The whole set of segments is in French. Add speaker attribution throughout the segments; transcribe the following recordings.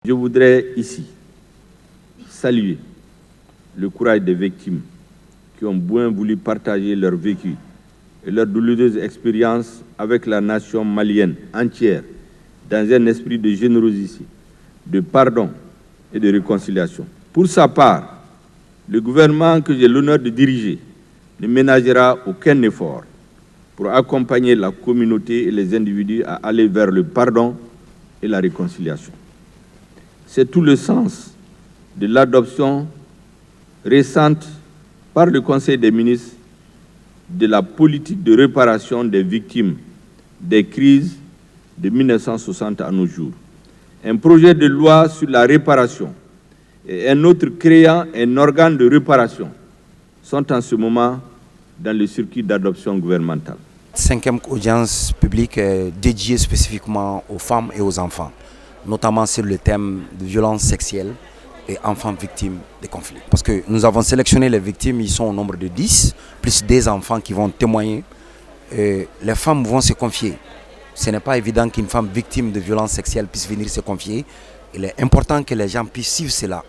Speaker 1: Je voudrais ici saluer le courage des victimes qui ont bien voulu partager leur vécu et leur douloureuse expérience avec la nation malienne entière dans un esprit de générosité, de pardon et de réconciliation. Pour sa part, le gouvernement que j'ai l'honneur de diriger ne ménagera aucun effort pour accompagner la communauté et les individus à aller vers le pardon et la réconciliation. C'est tout le sens de l'adoption récente par le Conseil des ministres de la politique de réparation des victimes des crises de 1960 à nos jours. Un projet de loi sur la réparation et un autre créant un organe de réparation sont en ce moment dans le circuit d'adoption gouvernementale.
Speaker 2: 5e audience publique est dédiée spécifiquement aux femmes et aux enfants, notamment sur le thème de violences sexuelles et enfants victimes des conflits. Parce que nous avons sélectionné les victimes, ils sont au nombre de 10, plus des enfants qui vont témoigner. Et les femmes vont se confier. Ce n'est pas évident qu'une femme victime de violences sexuelles puisse venir se confier. Il est important que les gens puissent suivre cela,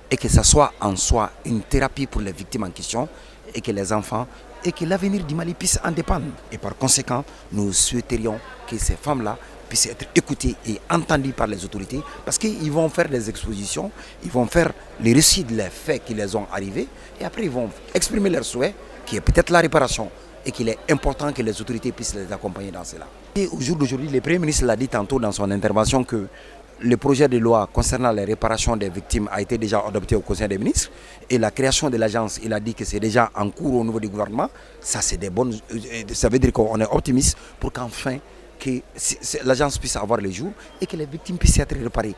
Speaker 2: et que ça soit en soi une thérapie pour les victimes en question, et que les enfants, et que l'avenir du Mali puisse en dépendre. Et par conséquent, nous souhaiterions que ces femmes-là puissent être écoutées et entendues par les autorités, parce qu'ils vont faire des expositions, ils vont faire les récits des faits qui les ont arrivés, et après ils vont exprimer leurs souhaits, qui est peut-être la réparation, et qu'il est important que les autorités puissent les accompagner dans cela. Et au jour d'aujourd'hui, le Premier ministre l'a dit tantôt dans son intervention que le projet de loi concernant les réparations des victimes a été déjà adopté au Conseil des ministres et la création de l'agence, il a dit que c'est déjà en cours au niveau du gouvernement. Ça, c'est des bonnes, ça veut dire qu'on est optimiste pour qu'enfin que l'agence puisse avoir les jours et que les victimes puissent être réparées.